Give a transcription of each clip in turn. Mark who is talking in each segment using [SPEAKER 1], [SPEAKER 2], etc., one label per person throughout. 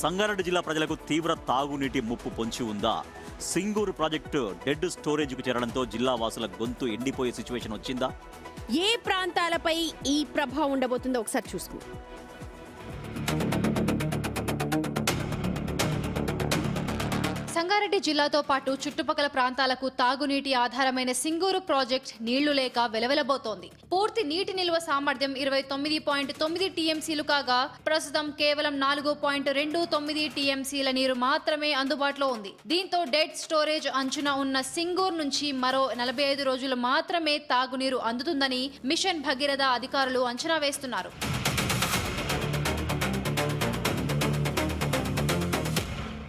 [SPEAKER 1] సంగారెడ్డి జిల్లా ప్రజలకు తీవ్ర తాగునీటి ముప్పు పొంచి ఉందా? సింగూరు ప్రాజెక్టు డెడ్ స్టోరేజ్కు చేరడంతో జిల్లా వాసుల గొంతు ఎండిపోయే సిచ్యువేషన్ వచ్చిందా?
[SPEAKER 2] ఏ ప్రాంతాలపై ఈ ప్రభావం ఉండబోతుందో ఒకసారి చూసుకుందాం.
[SPEAKER 3] సంగారెడ్డి జిల్లాతో పాటు చుట్టుపక్కల ప్రాంతాలకు తాగునీటి ఆధారమైన సింగూరు ప్రాజెక్ట్ నీళ్లు లేక వెలవెలబోతోంది. పూర్తి నీటి నిల్వ సామర్థ్యం 29.9 టీఎంసీలు కాగా ప్రస్తుతం కేవలం 4.29 టీఎంసీల నీరు మాత్రమే అందుబాటులో ఉంది. దీంతో డెడ్ స్టోరేజ్ అంచున ఉన్న సింగూరు నుంచి మరో 45 రోజులు మాత్రమే తాగునీరు అందుతుందని మిషన్ భగీరథ అధికారులు అంచనా వేస్తున్నారు.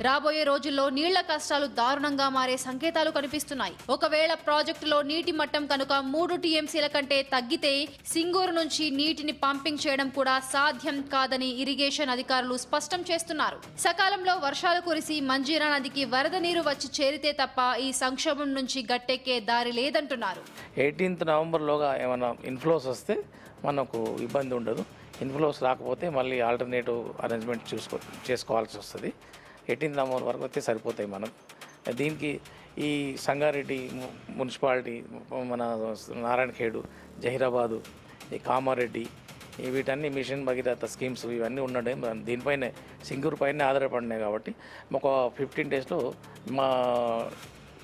[SPEAKER 3] రాబోయే రోజుల్లో నీళ్ల కష్టాలు దారుణంగా మారే సంకేతాలు కనిపిస్తున్నాయి. ఒకవేళ ప్రాజెక్టులో నీటి మట్టం కనుక 3 టీఎంసీల కంటే తగ్గితే సింగూరు నుంచి నీటిని పంపింగ్ చేయడం కూడా సాధ్యం కాదని ఇరిగేషన్ అధికారులు స్పష్టం చేస్తున్నారు. సకాలంలో వర్షాలు కురిసి మంజీరా నదికి వరద నీరు వచ్చి చేరితే తప్ప ఈ సంక్షోభం నుంచి గట్టెక్కే దారి లేదంటున్నారు.
[SPEAKER 4] 18 నవంబర్లోగా ఏమైనా ఇన్ఫ్లోస్ వస్తే మనకు ఇబ్బంది ఉండదు. ఇన్ఫ్లోస్ రాకపోతే మళ్ళీ ఆల్టర్నేటివ్ అరేంజ్మెంట్ చేసుకోవాల్సి వస్తుంది. 18 నవంబర్ వరకు అయితే సరిపోతాయి. మనం దీనికి ఈ సంగారెడ్డి మున్సిపాలిటీ, మన నారాయణఖేడు, జహీరాబాదు, ఈ కామారెడ్డి, వీటన్ని మిషన్ భగీరథ స్కీమ్స్ ఇవన్నీ ఉండడం దీనిపైనే సింగూరు పైన ఆధారపడినాయి. కాబట్టి ఒక 15 డేస్లో మా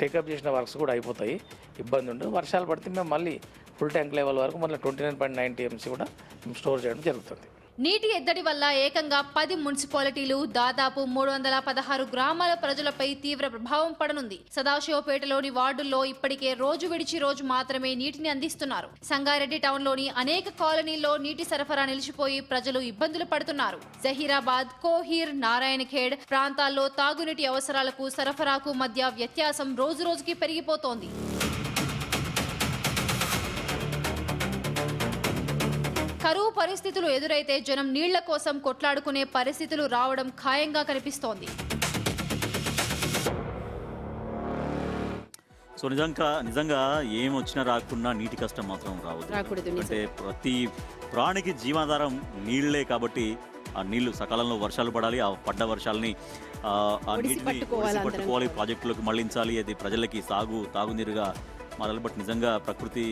[SPEAKER 4] టేకప్ చేసిన వర్క్స్ కూడా అయిపోతాయి. ఇబ్బంది ఉండదు. వర్షాలు పడితే మేము మళ్ళీ ఫుల్ ట్యాంక్ లెవెల్ వరకు మళ్ళీ 29.9 టీఎంసీ కూడా స్టోర్ చేయడం జరుగుతుంది.
[SPEAKER 3] నీటి ఎద్దడి వల్ల ఏకంగా 10 మున్సిపాలిటీలు, దాదాపు 316 గ్రామాల ప్రజలపై తీవ్ర ప్రభావం పడనుంది. సదాశివపేటలోని వార్డుల్లో ఇప్పటికే రోజు విడిచి రోజు మాత్రమే నీటిని అందిస్తున్నారు. సంగారెడ్డి టౌన్లోని అనేక కాలనీల్లో నీటి సరఫరా నిలిచిపోయి ప్రజలు ఇబ్బందులు పడుతున్నారు. జహీరాబాద్, కోహీర్, నారాయణఖేడ్ ప్రాంతాల్లో తాగునీటి అవసరాలకు సరఫరాకు మధ్య వ్యత్యాసం రోజురోజుకి పెరిగిపోతోంది. కరువు పరిస్థితులు ఎదురైతే జనం నీళ్ల కోసం కొట్లాడుకునే పరిస్థితులు రావడం ఖాయంగా కనిపిస్తోంది.
[SPEAKER 1] సో నిజంగా ఏమొచ్చినా రాకున్నా నీటి కష్టం మాత్రం రాకూడదు. అంటే ప్రతి ప్రాణికి జీవాధారం నీళ్లే. కాబట్టి ఆ నీళ్లు సకాలంలో వర్షాలు పడాలి. ఆ పడ్డ వర్షాలని ఆ నీటిని పట్టుకోవాలి, ప్రాజెక్టులకు మళ్లించాలి. అది ప్రజలకి తాగునీరుగా మారాలి. బట్ నిజంగా ప్రకృతి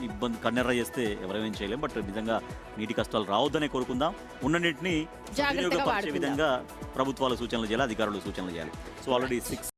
[SPEAKER 1] ఇబ్బంది కన్నెర్ర చేస్తే ఎవరేం చేయలేం. బట్ నిజంగా నీటి కష్టాలు రావద్దనే కోరుకుందాం. ఉన్న నీటిని వినియోగపరిచే విధంగా ప్రభుత్వాలు సూచనలు చేయాలి, అధికారులు సూచనలు చేయాలి. So already 6